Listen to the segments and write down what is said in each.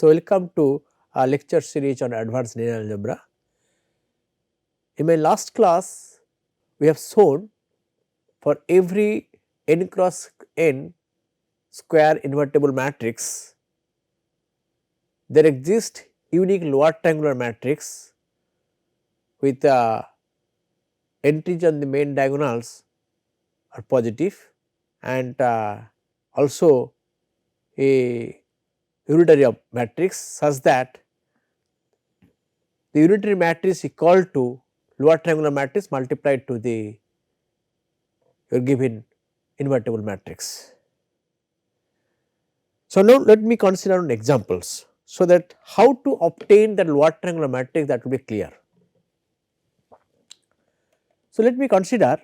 So, welcome to our lecture series on advanced linear algebra. In my last class, we have shown for every n cross n square invertible matrix, there exists unique lower triangular matrix with entries on the main diagonals are positive and also a unitary of matrix such that the unitary matrix equal to lower triangular matrix multiplied to the your given invertible matrix. So, now let me consider on examples, so that how to obtain the lower triangular matrix, that will be clear. So, let me consider,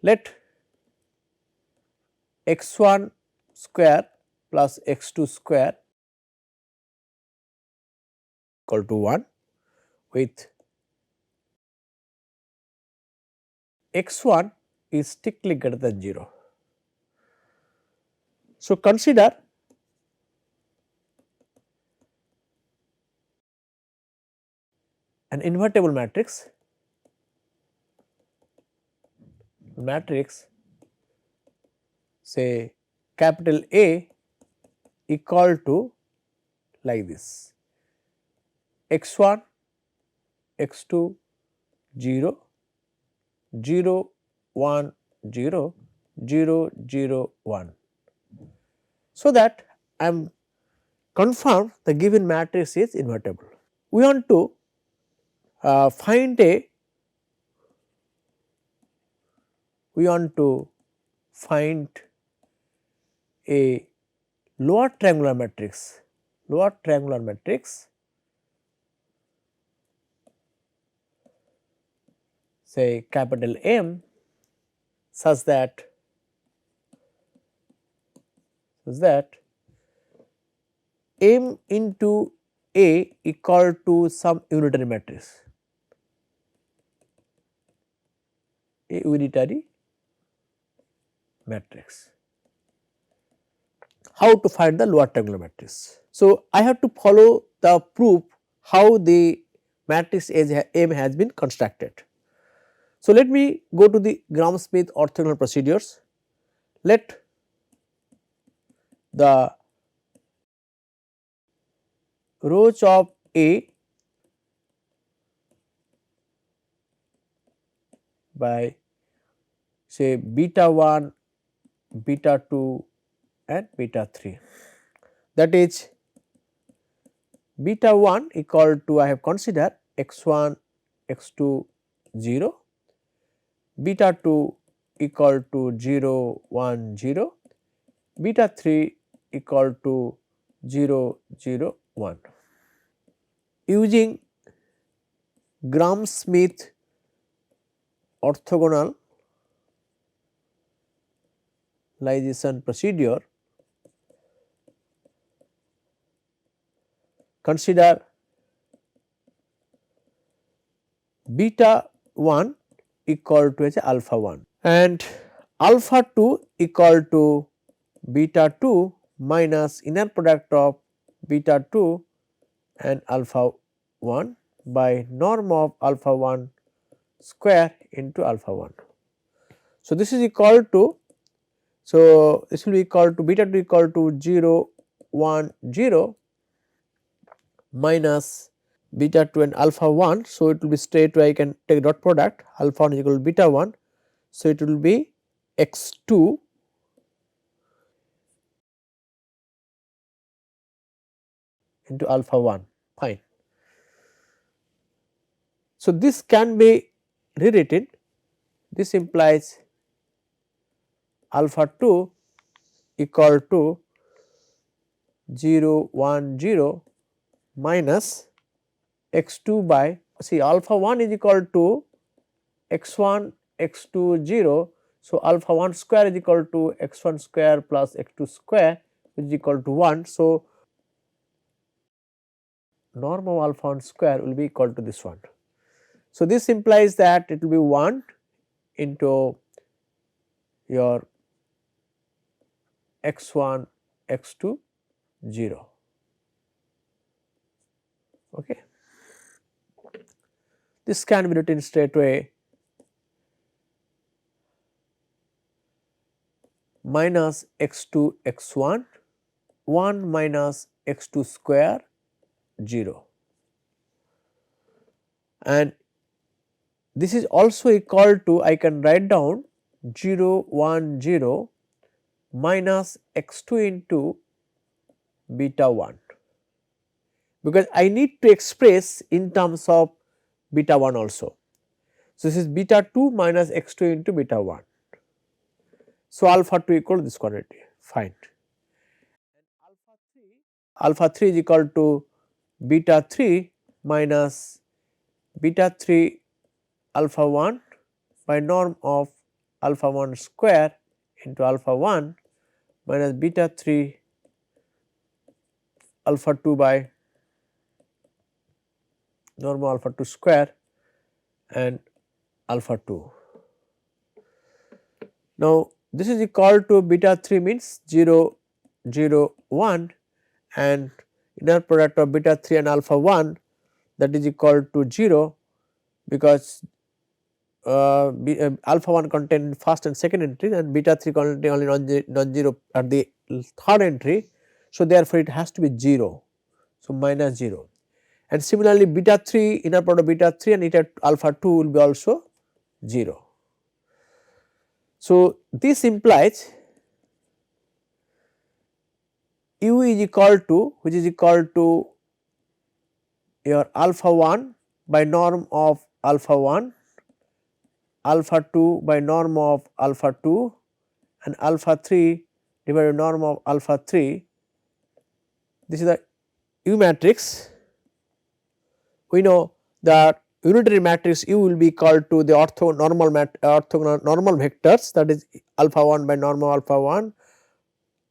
let x1 square plus x2 square equal to 1 with x1 is strictly greater than 0. So, consider an invertible matrix say capital A equal to like this x1 x2 0 0 1 0 0 0 1. So, that I am confirmed the given matrix is invertible. We want to find a lower triangular matrix say capital M such that M into A equal to some unitary matrix, a unitary matrix. How to find the lower triangular matrix? So, I have to follow the proof how the matrix M has been constructed. So, let me go to the Gram-Schmidt orthogonal procedures. Let the rows of A by say beta 1, beta 2 and beta 3, that is beta 1 equal to I have considered x1 x2 0, beta 2 equal to 0 1 0, beta 3 equal to 0 0 1. Using Gram-Schmidt orthogonalization procedure, consider beta 1 equal to alpha 1 and alpha 2 equal to beta 2 minus inner product of beta 2 and alpha 1 by norm of alpha 1 square into alpha 1. So, this is equal to, so this will be equal to beta 2 equal to 0 1 0 minus beta 2 and alpha 1. So, it will be straight away I can take dot product alpha 1 is equal to beta 1. So, it will be x 2 into alpha 1, fine. So, this can be rewritten, this implies alpha 2 equal to 0 1 0 minus x 2 by, see alpha 1 is equal to x 1 x 2 0. So, alpha 1 square is equal to x 1 square plus x 2 square, which is equal to 1. So, norm of alpha 1 square will be equal to this one. So, this implies that it will be 1 into your x 1 x 2 0. Okay. This can be written straight away minus x2 x1 1 minus x2 square 0, and this is also equal to, I can write down 0 1 0 minus x2 into beta 1, because I need to express in terms of beta 1 also. So, this is beta 2 minus x2 into beta 1. So, alpha 2 equal to this quantity, find. Alpha 3 is equal to beta 3 minus beta 3 alpha 1 by norm of alpha 1 square into alpha 1 minus beta 3 alpha 2 by norm of alpha 2 square and alpha 2. Now, this is equal to beta 3 means 0 0 1, and inner product of beta 3 and alpha 1, that is equal to 0, because alpha 1 contain first and second entry and beta 3 contain only non-zero at the third entry. So, therefore, it has to be 0. So, minus 0, and similarly beta 3, inner product of beta 3 and eta alpha 2 will be also 0. So, this implies u is equal to, which is equal to your alpha 1 by norm of alpha 1, alpha 2 by norm of alpha 2 and alpha 3 divided by norm of alpha 3. This is the U matrix. We know that unitary matrix U will be equal to the orthonormal vectors, that is alpha 1 by norm of alpha 1,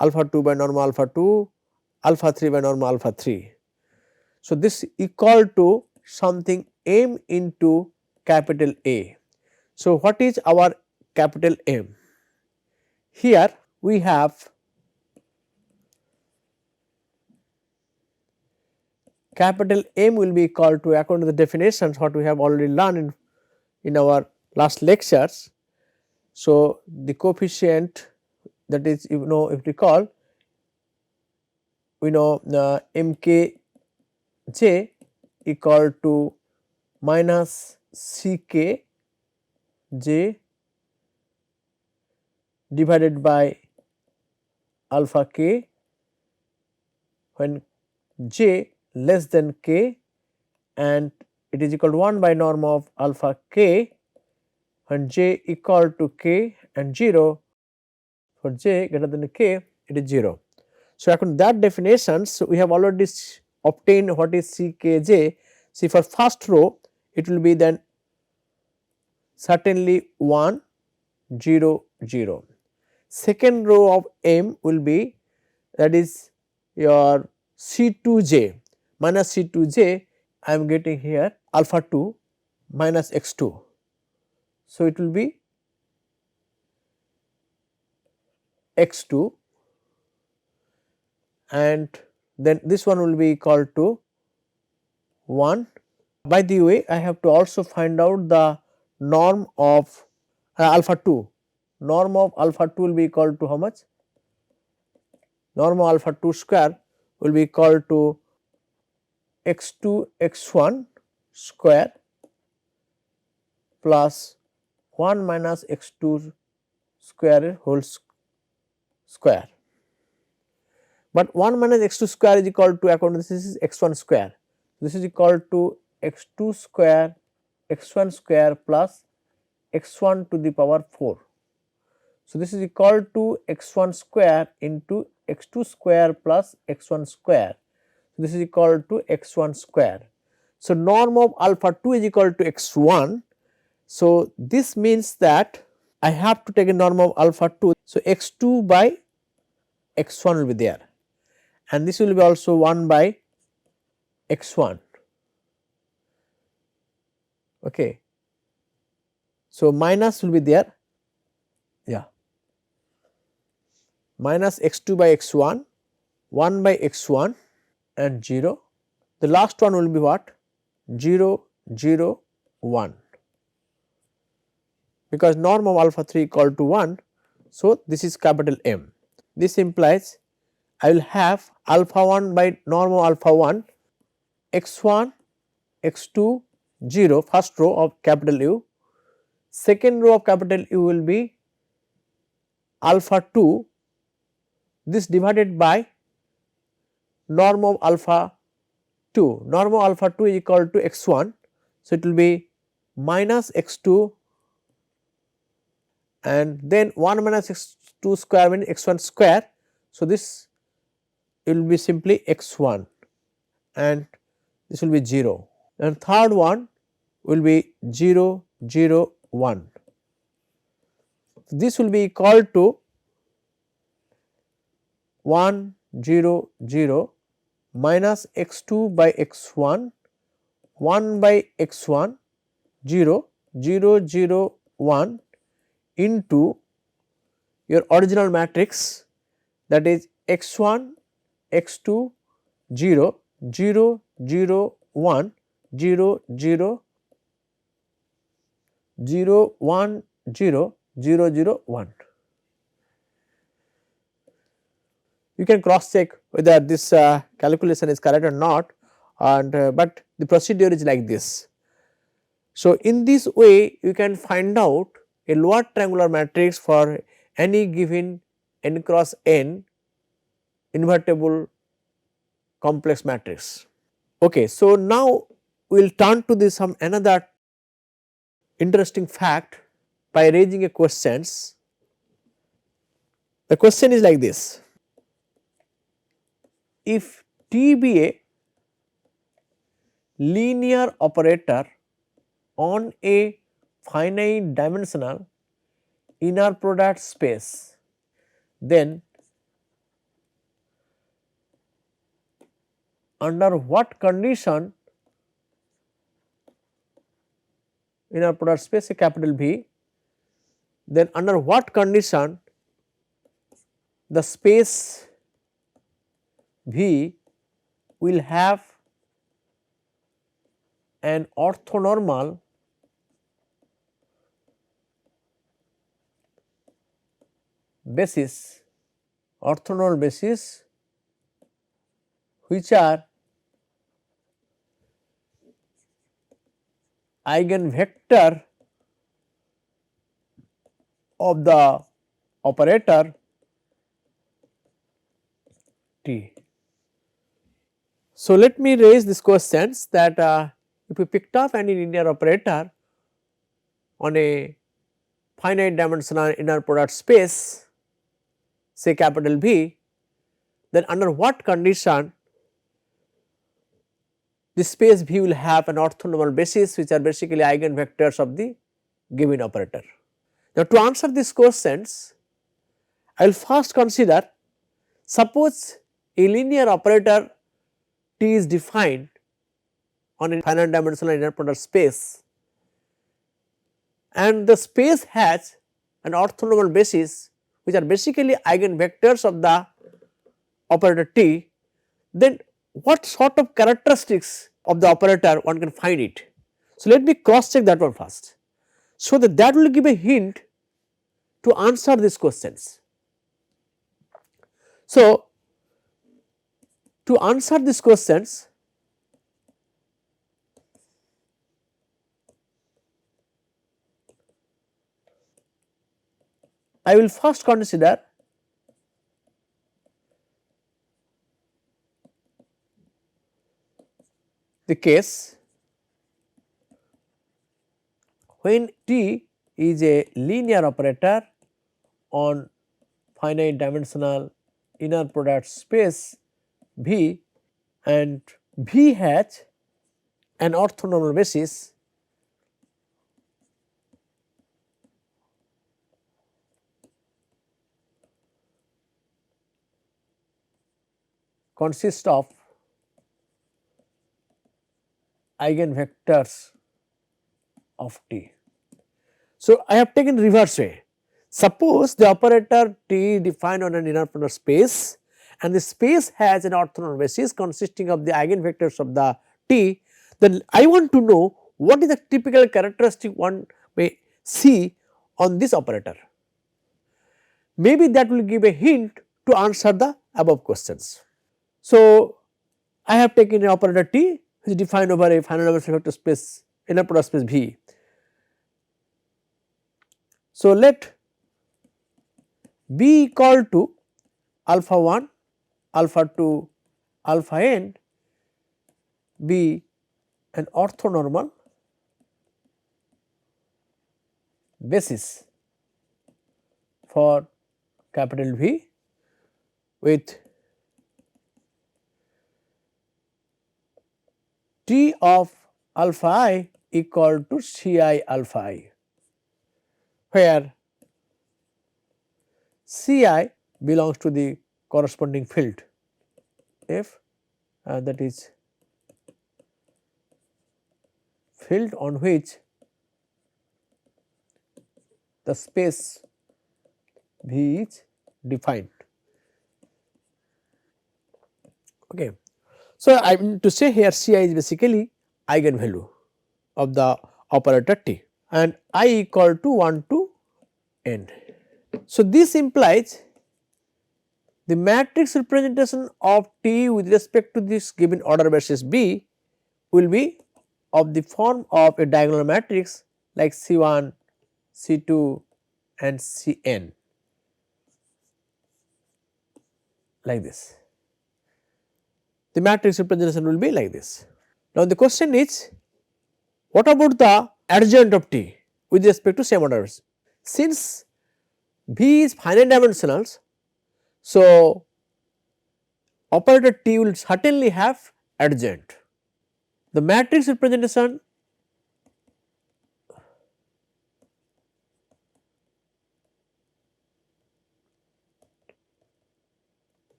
alpha 2 by norm of alpha 2, alpha 3 by norm of alpha 3. So, this equal to something m into capital A. So, what is our capital M? Here we have capital M will be equal to, according to the definitions what we have already learned in our last lectures. So, the coefficient, that is, if you recall, we know mkj equal to minus ck j divided by alpha k when j less than k, and it is equal to 1 by norm of alpha k when j equal to k and 0, for j greater than k it is 0. So, according to that definition, so we have already obtained what is ckj. See, for first row it will be then certainly 1 0 0. Second row of m will be, that is your C2j minus C2j, I am getting here alpha 2 minus x2. So, it will be x2, and then this one will be equal to 1. By the way, I have to also find out the norm of alpha 2. Norm of alpha 2 will be equal to how much? Norm of alpha 2 square will be equal to x2 x1 square plus 1 minus x2 square whole square. But 1 minus x2 square is equal to, according to this is x1 square. This is equal to x2 square x1 square plus x1 to the power 4. So, this is equal to x1 square into x2 square plus x1 square. So, this is equal to x1 square. So, norm of alpha 2 is equal to x1. So, this means that I have to take a norm of alpha 2. So, x2 by x1 will be there, and this will be also 1 by x1. Okay. So, minus will be there, yeah, minus x2 by x1 1 by x1 and 0. The last one will be what? 0 0 1, because norm of alpha 3 equal to 1. So, this is capital M. This implies I will have alpha 1 by norm of alpha 1 x1 x2 0, first row of capital U, second row of capital U will be alpha 2, this divided by norm of alpha 2, norm of alpha 2 is equal to x1. So, it will be minus x2 and then 1 minus x2 square means x1 square. So, this will be simply x1 and this will be 0, and third one will be 0 0 1. This will be equal to 1 0 0 minus x2 by x1, 1 by x1, 0 0 0 1 into your original matrix, that is x1 x2 0 0 0 1 0 0 0 1 0 0 0 1. You can cross check whether this calculation is correct or not, and but the procedure is like this. So, in this way you can find out a lower triangular matrix for any given n cross n invertible complex matrix. Okay, so now we will turn to this some another interesting fact by raising a questions. The question is like this: if T be a linear operator on a finite dimensional inner product space, then under what condition inner product space a capital V, then under what condition the space V will have an orthonormal basis, orthonormal basis which are eigenvector of the operator T. So, let me raise this questions that if we picked up any linear operator on a finite dimensional inner product space, say capital V, then under what condition this space V will have an orthonormal basis which are basically eigenvectors of the given operator. Now, to answer these questions, I will first consider, suppose a linear operator T is defined on a finite dimensional inner product space and the space has an orthonormal basis which are basically eigenvectors of the operator T, then what sort of characteristics of the operator one can find it. So, let me cross check that one first, so that will give a hint to answer these questions. So, to answer these questions, I will first consider the case when T is a linear operator on finite dimensional inner product space V and V has an orthonormal basis consists of eigenvectors of T. So, I have taken reverse way. Suppose the operator T is defined on an inner product space and the space has an orthonormal basis consisting of the eigenvectors of the T, then I want to know what is the typical characteristic one may see on this operator. Maybe that will give a hint to answer the above questions. So, I have taken an operator T which is defined over a finite dimensional vector space inner product space V. So, let B equal to alpha 1, alpha 2, alpha n be an orthonormal basis for capital V with T of alpha I equal to C I alpha I, where C I belongs to the corresponding field F, and that is field on which the space V is defined. Okay. So, I mean to say here C I is basically eigenvalue of the operator T and I equal to 1 to n. So, this implies the matrix representation of T with respect to this given order basis B will be of the form of a diagonal matrix like C1, C2 and Cn, like this. The matrix representation will be like this. Now, the question is, what about the adjoint of T with respect to same orders? Since V is finite dimensional, so operator T will certainly have adjoint. The matrix representation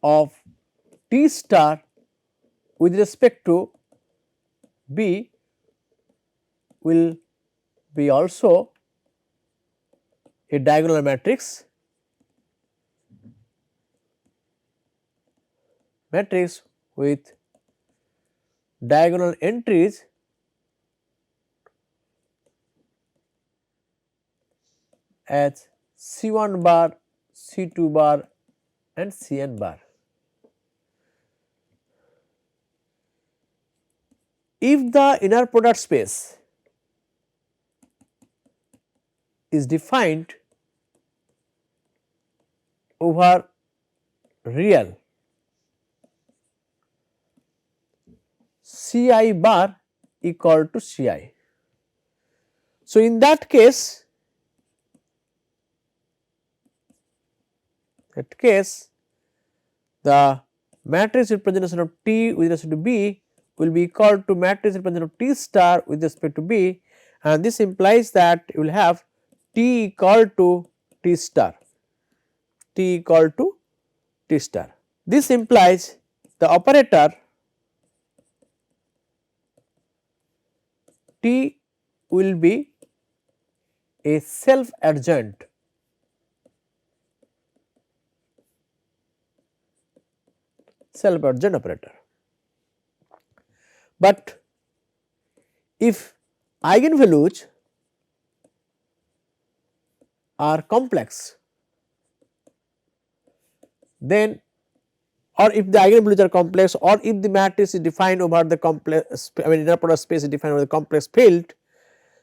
of T star with respect to B will be also a diagonal matrix with diagonal entries as C1 bar, C2 bar and Cn bar. If the inner product space is defined over real Ci bar equal to Ci. So, in that case the matrix representation of T with respect to B will be equal to matrix representation of T star with respect to B, and this implies that you will have T equal to T star, T equal to T star. This implies the operator T will be a self-adjoint operator. But if eigenvalues are complex, then or if the eigenvalues are complex, or if the matrix is defined over the complex, I mean inner product space is defined over the complex field.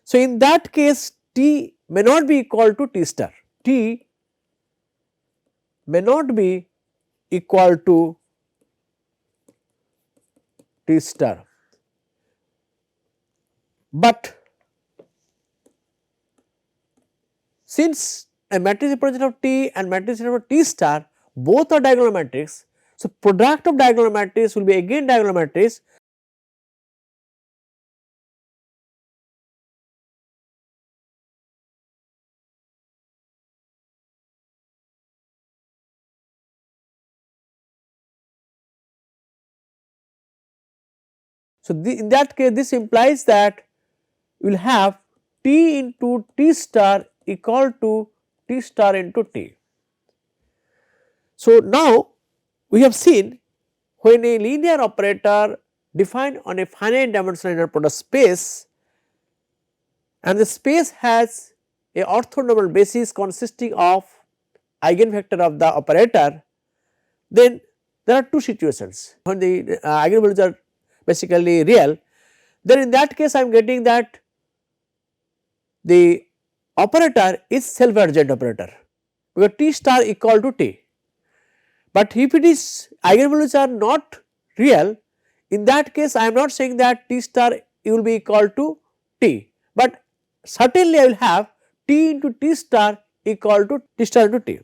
So, in that case T may not be equal to T star, T may not be equal to T star, but since a matrix representation of T and matrix representation of T star both are diagonal matrix, so product of diagonal matrix will be again diagonal matrix. So, in that case this implies that you will have T into T star equal to T star into T. So, now we have seen when a linear operator defined on a finite dimensional inner product space and the space has a orthonormal basis consisting of eigenvector of the operator, then there are two situations. When the eigenvalues are basically real, then in that case I am getting that the operator is self-adjoint operator because T star equal to T. But if it is eigenvalues are not real, in that case I am not saying that T star will be equal to T, but certainly I will have T into T star equal to T star into T.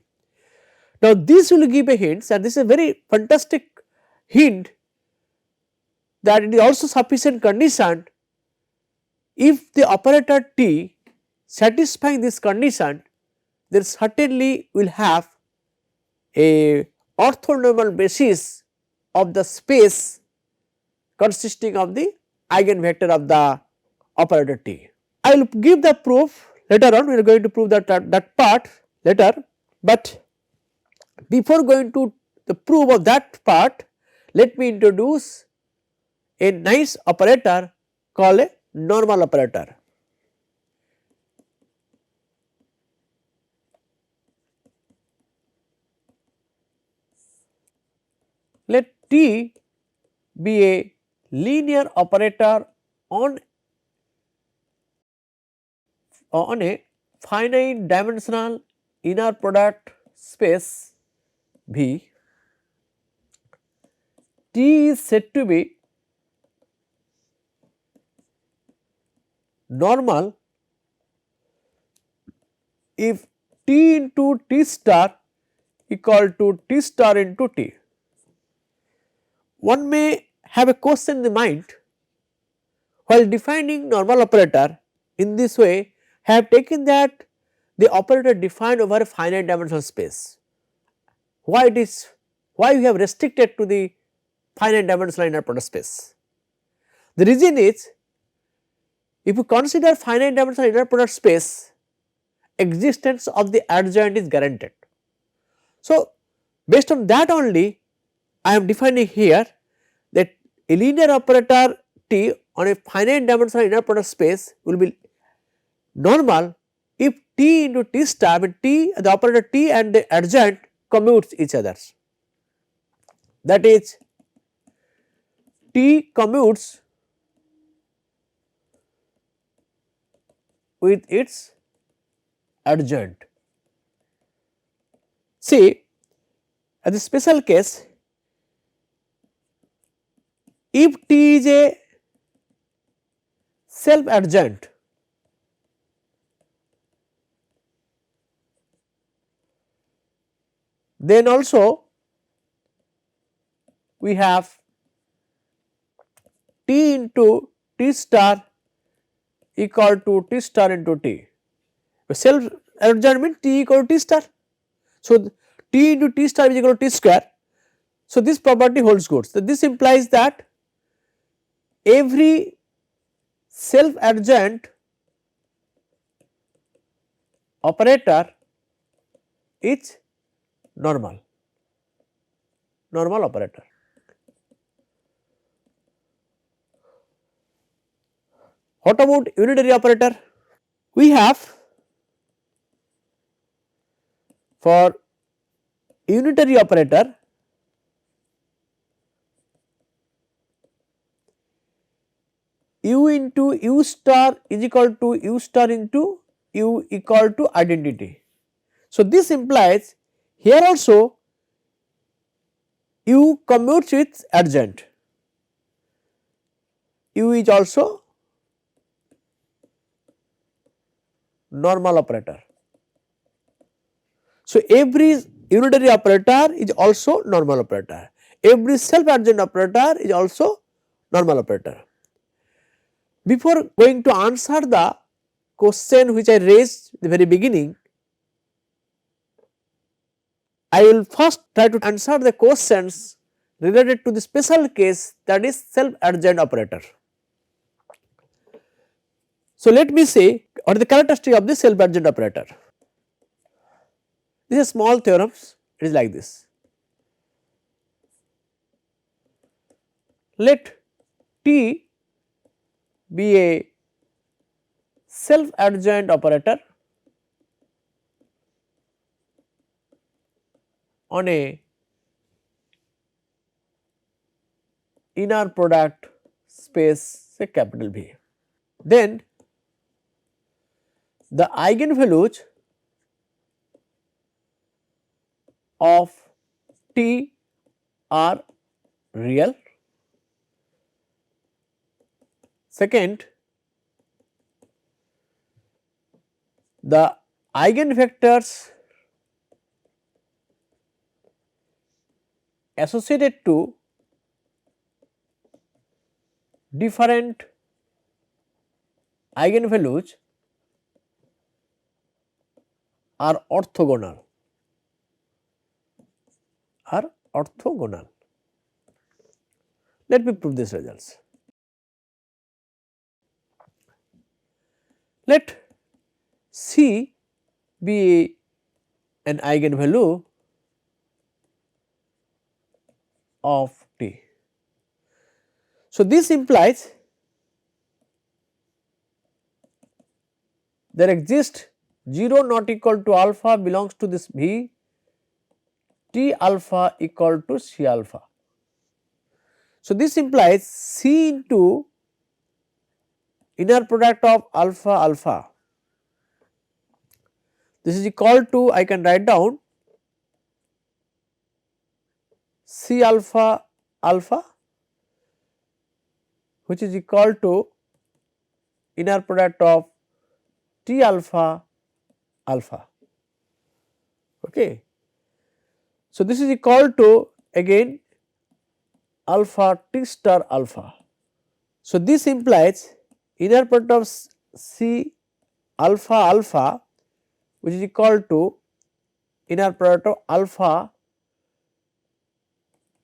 Now this will give a hint, and this is a very fantastic hint, that it is also sufficient condition if the operator T satisfying this condition, then certainly will have a orthonormal basis of the space consisting of the eigenvector of the operator T. I will give the proof later on, we are going to prove that part later, but before going to the proof of that part, let me introduce a nice operator called a normal operator. Let T be a linear operator on a finite dimensional inner product space V. T is said to be normal if T into T star equal to T star into T. One may have a question in the mind while defining normal operator in this way. I have taken that the operator defined over a finite dimensional space. Why it is, why we have restricted to the finite dimensional inner product space? The reason is, if you consider finite dimensional inner product space, existence of the adjoint is guaranteed. So based on that only I am defining here that a linear operator T on a finite dimensional inner product space will be normal if T into T star, when T, the operator T and the adjoint commutes each other. That is, T commutes with its adjoint. See, as a special case, if T is a self-adjoint, then also we have T into T star equal to T star into T. Self adjoint means T equal to T star. So T into T star is equal to T square. So this property holds good. So this implies that every self adjoint operator is normal operator. What about unitary operator? We have for unitary operator U into U star is equal to U star into U equal to identity. So this implies here also U commutes with adjoint, U is also normal operator. So every unitary operator is also normal operator, every self adjoint operator is also normal operator. Before going to answer the question which I raised at the very beginning, I will first try to answer the questions related to the special case, that is self adjoint operator. So let me say what is the characteristic of the self adjoint operator. This is a small theorem, it is like this. Let T be a self-adjoint operator on a inner product space, say capital V. Then the eigenvalues of T are real. Second, the eigenvectors associated to different eigenvalues are orthogonal, Let me prove these results. Let C be an eigenvalue of T. So, this implies there exists 0 not equal to alpha belongs to this V, T alpha equal to C alpha. So, this implies C into inner product of alpha alpha, this is equal to, I can write down C alpha alpha, which is equal to inner product of T alpha alpha. Okay. So, this is equal to again alpha T star alpha. So, this implies inner product of C alpha alpha, which is equal to inner product of alpha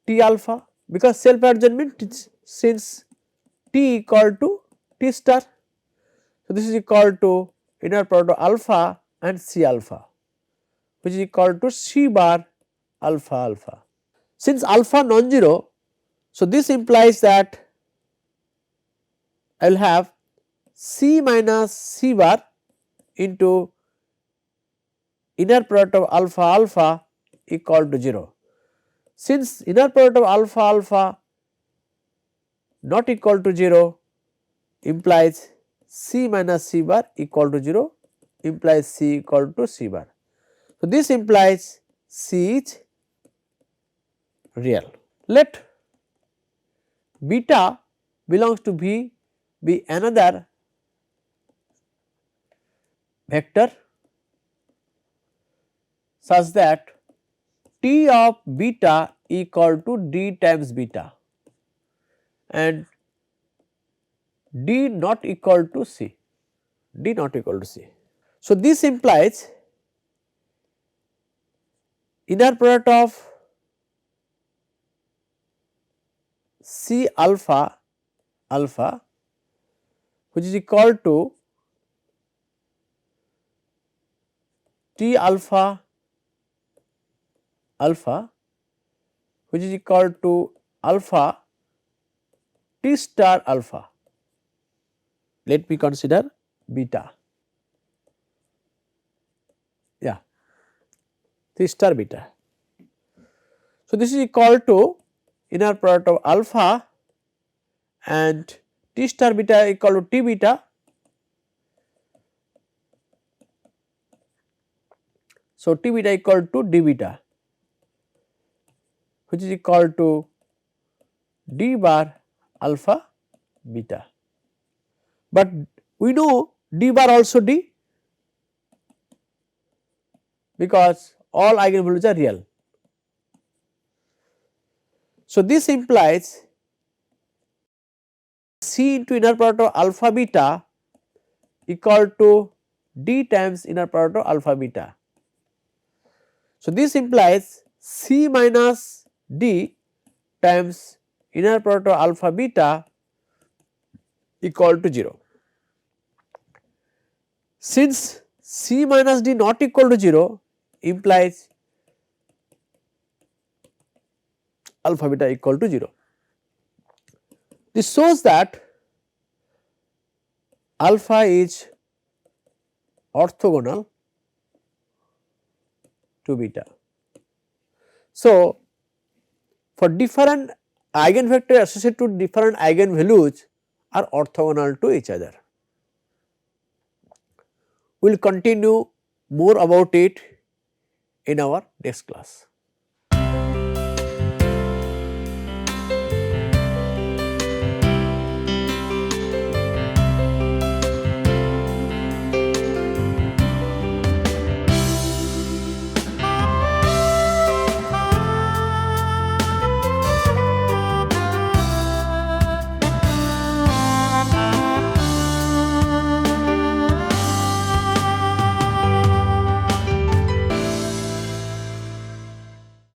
T alpha, because self adjoint means since T equal to T star. So, this is equal to inner product of alpha and C alpha, which is equal to C bar alpha alpha. Since alpha non-zero, so this implies that I will have C minus C bar into inner product of alpha alpha equal to 0. Since inner product of alpha alpha not equal to 0 implies C minus C bar equal to 0 implies C equal to C bar. So, this implies C is real. Let beta belongs to V be another vector such that T of beta equal to D times beta and D not equal to C, D not equal to C. So, this implies inner product of C alpha alpha, which is equal to T alpha alpha, which is equal to alpha T star alpha. Let me consider beta, T star beta. So, this is equal to inner product of alpha and T star beta equal to T beta. So, T beta equal to D beta, which is equal to D bar alpha beta, but we know D bar also D, because all eigenvalues are real. So, this implies C into inner product of alpha beta equal to D times inner product of alpha beta. So, this implies C minus D times inner product of alpha beta equal to 0. Since C minus D not equal to 0 implies alpha beta equal to 0. This shows that alpha is orthogonal to beta. So, for different eigenvector associated to different eigenvalues are orthogonal to each other. We will continue more about it in our next class.